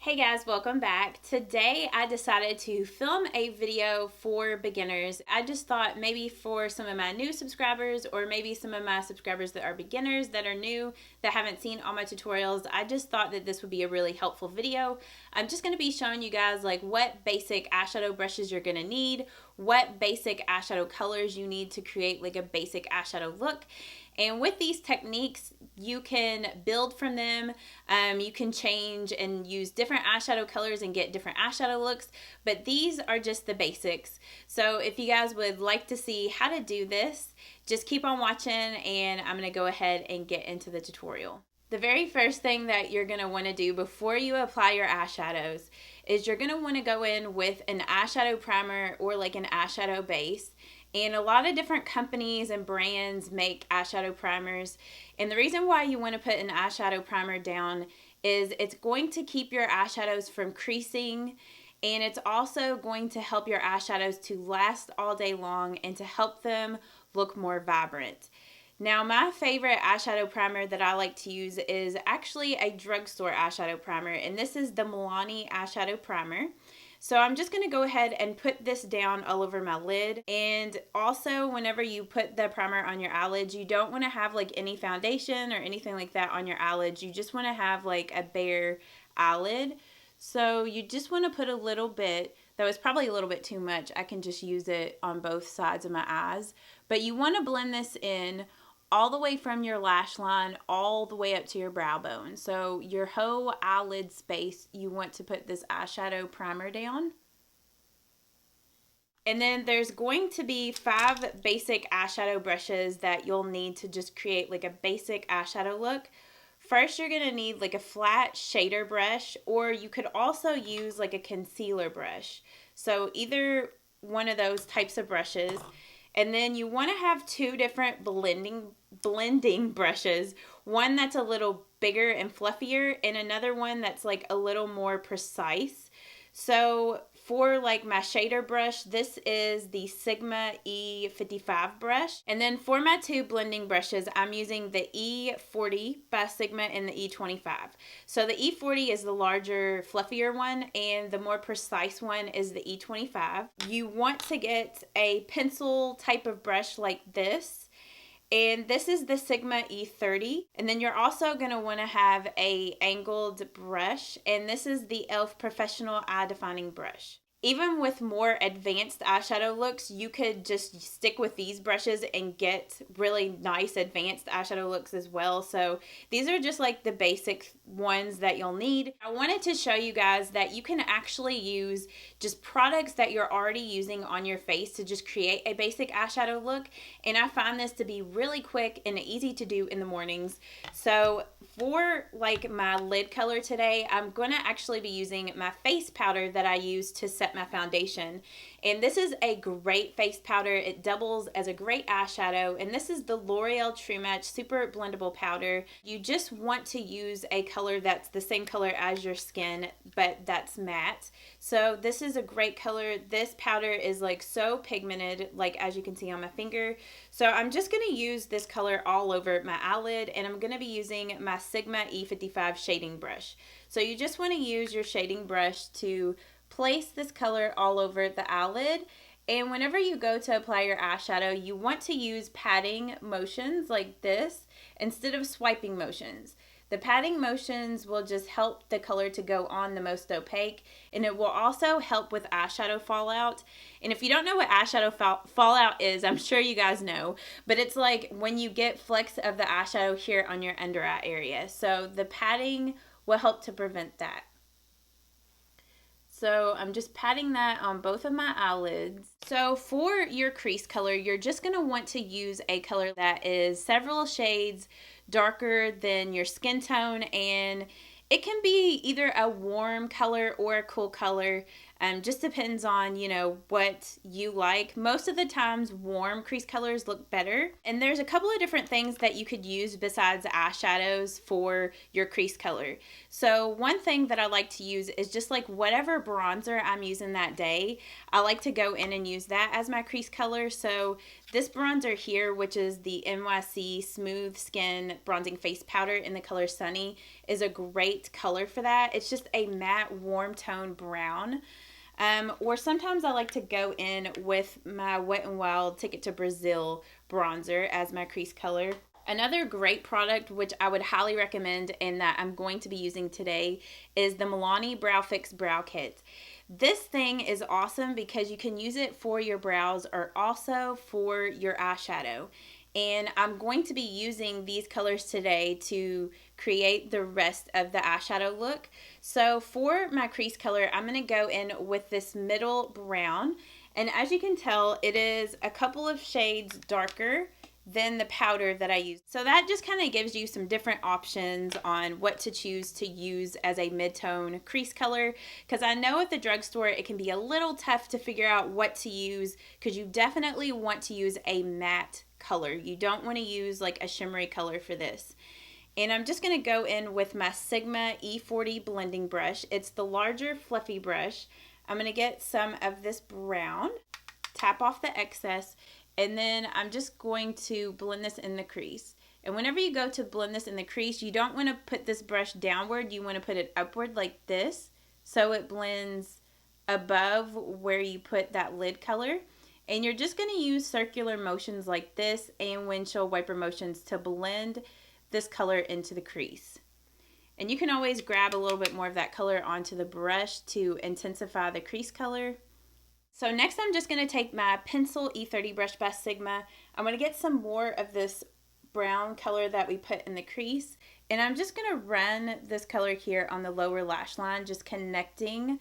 Hey guys, welcome back. Today I decided to film a video for beginners. I just thought maybe for some of my new subscribers or maybe some of my subscribers that are beginners that are new that haven't seen all my tutorials, I just thought that this would be a really helpful video. I'm just going to be showing you guys like what basic eyeshadow brushes you're going to need, what basic eyeshadow colors you need to create like a basic eyeshadow look. And with these techniques, you can build from them. You can change and use different eyeshadow colors and get different eyeshadow looks. But these are just the basics. So if you guys would like to see how to do this, just keep on watching and I'm going to go ahead and get into the tutorial. The very first thing that you're going to want to do before you apply your eyeshadows is you're going to want to go in with an eyeshadow primer or like an eyeshadow base. And a lot of different companies and brands make eyeshadow primers. And the reason why you want to put an eyeshadow primer down is it's going to keep your eyeshadows from creasing. And it's also going to help your eyeshadows to last all day long and to help them look more vibrant. Now, my favorite eyeshadow primer that I like to use is actually a drugstore eyeshadow primer. And this is the Milani eyeshadow primer. So I'm just going to go ahead and put this down all over my lid. And also whenever you put the primer on your eyelids, you don't want to have like any foundation or anything like that on your eyelids. You just want to have like a bare eyelid. So you just want to put a little bit, though it's probably a little bit too much. I can just use it on both sides of my eyes. But you want to blend this in all the way from your lash line all the way up to your brow bone. So your whole eyelid space, you want to put this eyeshadow primer down. And then there's going to be 5 basic eyeshadow brushes that you'll need to just create like a basic eyeshadow look. First, you're going to need like a flat shader brush, or you could also use like a concealer brush. So either one of those types of brushes. And then you want to have 2 different blending brushes. One that's a little bigger and fluffier, and another one that's like a little more precise. So for like my shader brush, this is the Sigma E55 brush. And then for my 2 blending brushes, I'm using the E40 by Sigma and the E25. So the E40 is the larger, fluffier one, and the more precise one is the E25. You want to get a pencil type of brush like this. And this is the Sigma E30. And then you're also going to want to have a angled brush. And this is the e.l.f. Professional Eye Defining Brush. Even with more advanced eyeshadow looks, you could just stick with these brushes and get really nice advanced eyeshadow looks as well. So these are just like the basic ones that you'll need. I wanted to show you guys that you can actually use just products that you're already using on your face to just create a basic eyeshadow look. And I find this to be really quick and easy to do in the mornings. So for like my lid color today, I'm going to actually be using my face powder that I use to set my foundation. And this is a great face powder. It doubles as a great eyeshadow. And this is the L'Oreal True Match Super Blendable Powder. You just want to use a color that's the same color as your skin, but that's matte. So this is a great color. This powder is like so pigmented, like as you can see on my finger. So I'm just going to use this color all over my eyelid, and I'm going to be using my Sigma E55 shading brush. So you just want to use your shading brush to place this color all over the eyelid. And whenever you go to apply your eyeshadow, you want to use patting motions like this instead of swiping motions. The patting motions will just help the color to go on the most opaque, and it will also help with eyeshadow fallout. And if you don't know what eyeshadow fallout is, I'm sure you guys know, but it's like when you get flecks of the eyeshadow here on your under eye area. So the patting will help to prevent that. So I'm just patting that on both of my eyelids. So for your crease color, you're just going to want to use a color that is several shades darker than your skin tone, and it can be either a warm color or a cool color. Just depends on, you know, what you like. Most of the times warm crease colors look better. And there's a couple of different things that you could use besides eyeshadows for your crease color. So one thing that I like to use is just like whatever bronzer I'm using that day, I like to go in and use that as my crease color. So this bronzer here, which is the NYC Smooth Skin Bronzing Face Powder in the color Sunny, is a great color for that. It's just a matte warm tone brown. Or sometimes I like to go in with my Wet n Wild Ticket to Brazil bronzer as my crease color. Another great product which I would highly recommend and that I'm going to be using today is the Milani Brow Fix Brow Kit. This thing is awesome because you can use it for your brows or also for your eyeshadow. And I'm going to be using these colors today to create the rest of the eyeshadow look. So for my crease color, I'm going to go in with this middle brown. And as you can tell, it is a couple of shades darker than the powder that I use. So that just kind of gives you some different options on what to choose to use as a mid-tone crease color, because I know at the drugstore it can be a little tough to figure out what to use, because you definitely want to use a matte color. You don't want to use like a shimmery color for this. And I'm just going to go in with my Sigma E40 blending brush. It's the larger fluffy brush. I'm going to get some of this brown, tap off the excess, and then I'm just going to blend this in the crease. And whenever you go to blend this in the crease, you don't want to put this brush downward. You want to put it upward like this, so it blends above where you put that lid color. And you're just going to use circular motions like this and windshield wiper motions to blend this color into the crease. And you can always grab a little bit more of that color onto the brush to intensify the crease color. So next I'm just going to take my pencil E30 brush by Sigma. I'm going to get some more of this brown color that we put in the crease. And I'm just going to run this color here on the lower lash line, just connecting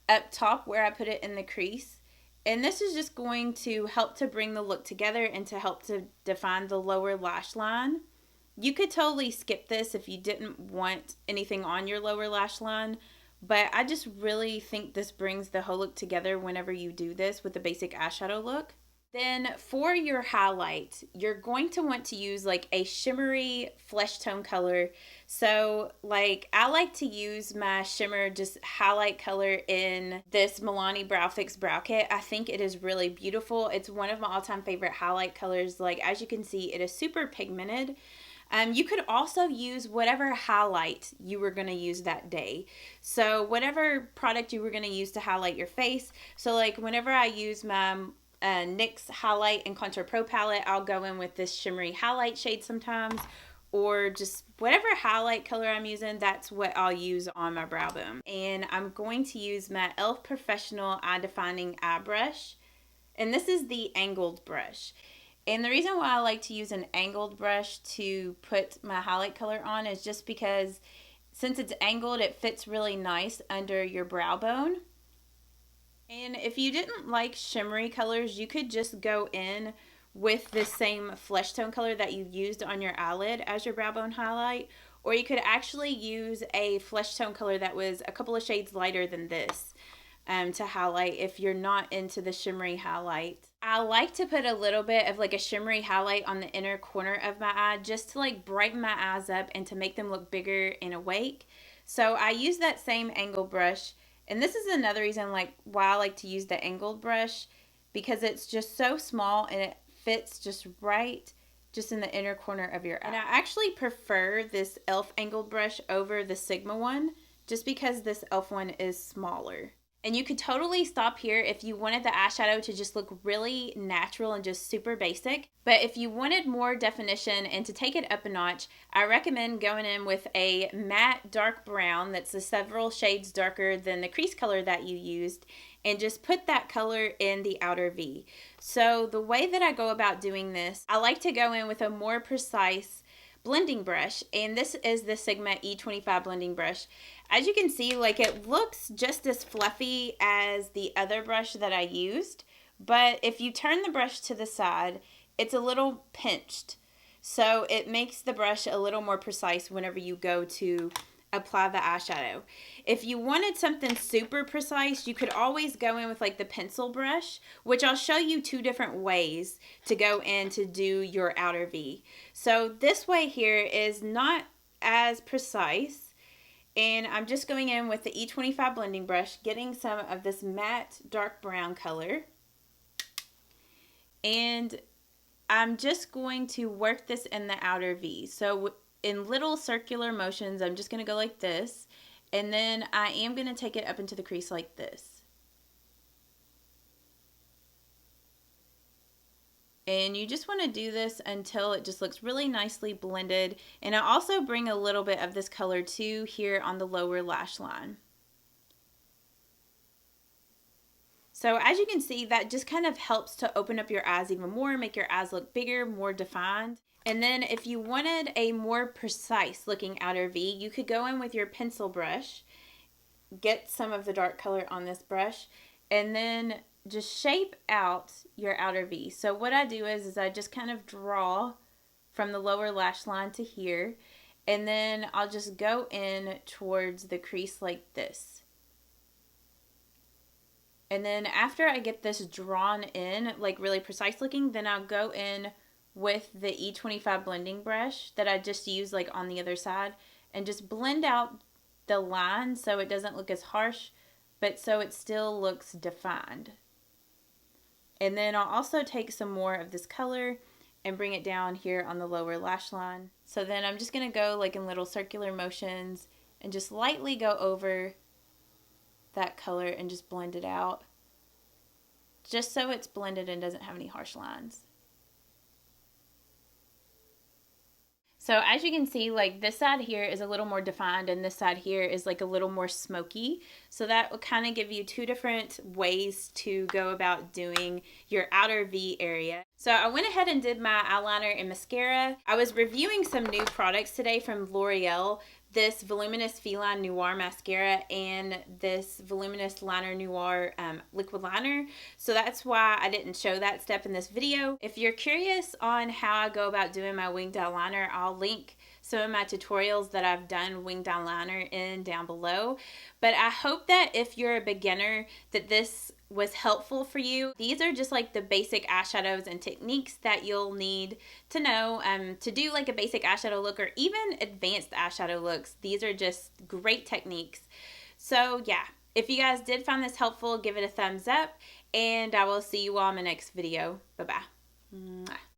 up top where I put it in the crease. And this is just going to help to bring the look together and to help to define the lower lash line. You could totally skip this if you didn't want anything on your lower lash line. But I just really think this brings the whole look together whenever you do this with the basic eyeshadow look. Then for your highlight, you're going to want to use like a shimmery flesh tone color. So like I like to use my shimmer just highlight color in this Milani Brow Fix Brow Kit. I think it is really beautiful. It's one of my all-time favorite highlight colors. Like as you can see, it is super pigmented. You could also use whatever highlight you were going to use that day. So whatever product you were going to use to highlight your face. So like whenever I use my NYX Highlight and Contour Pro palette, I'll go in with this shimmery highlight shade sometimes. Or just whatever highlight color I'm using, that's what I'll use on my brow bone. And I'm going to use my e.l.f. Professional Eye Defining Eye Brush. And this is the angled brush. And the reason why I like to use an angled brush to put my highlight color on is just because since it's angled, it fits really nice under your brow bone. And if you didn't like shimmery colors, you could just go in with the same flesh tone color that you used on your eyelid as your brow bone highlight. Or you could actually use a flesh tone color that was a couple of shades lighter than this to highlight if you're not into the shimmery highlight. I like to put a little bit of like a shimmery highlight on the inner corner of my eye just to like brighten my eyes up and to make them look bigger and awake. So I use that same angled brush, and this is another reason like why I like to use the angled brush, because it's just so small and it fits just right just in the inner corner of your eye. And I actually prefer this e.l.f. angled brush over the Sigma one just because this e.l.f. one is smaller. And you could totally stop here if you wanted the eyeshadow to just look really natural and just super basic. But if you wanted more definition and to take it up a notch, I recommend going in with a matte dark brown that's several shades darker than the crease color that you used, and just put that color in the outer V. So the way that I go about doing this, I like to go in with a more precise blending brush, and this is the Sigma E25 blending brush. As you can see, like it looks just as fluffy as the other brush that I used, but if you turn the brush to the side, it's a little pinched. So it makes the brush a little more precise whenever you go to apply the eyeshadow. If you wanted something super precise, you could always go in with like the pencil brush, which I'll show you two different ways to go in to do your outer V. So this way here is not as precise, and I'm just going in with the E25 blending brush, getting some of this matte dark brown color, and I'm just going to work this in the outer V. So in little circular motions, I'm just going to go like this, and then I am going to take it up into the crease like this. And you just want to do this until it just looks really nicely blended. And I also bring a little bit of this color too here on the lower lash line. So as you can see, that just kind of helps to open up your eyes even more, make your eyes look bigger, more defined. And then if you wanted a more precise looking outer V, you could go in with your pencil brush, get some of the dark color on this brush, and then just shape out your outer V. So what I do is I just kind of draw from the lower lash line to here, and then I'll just go in towards the crease like this. And then after I get this drawn in, like really precise looking, then I'll go in with the E25 blending brush that I just used like on the other side and just blend out the line so it doesn't look as harsh, but so it still looks defined. And then I'll also take some more of this color and bring it down here on the lower lash line. So then I'm just going to go like in little circular motions and just lightly go over that color and just blend it out, just so it's blended and doesn't have any harsh lines. So as you can see, like this side here is a little more defined and this side here is like a little more smoky. So that will kind of give you two different ways to go about doing your outer V area. So I went ahead and did my eyeliner and mascara. I was reviewing some new products today from L'Oreal, this Voluminous Feline Noir Mascara and this Voluminous Liner Noir liquid liner. So that's why I didn't show that step in this video. If you're curious on how I go about doing my winged eyeliner, I'll link some of my tutorials that I've done winged eyeliner in down below. But I hope that if you're a beginner that this was helpful for you. These are just like the basic eyeshadows and techniques that you'll need to know to do like a basic eyeshadow look or even advanced eyeshadow looks. These are just great techniques. So yeah, if you guys did find this helpful, give it a thumbs up and I will see you all in my next video. Bye-bye.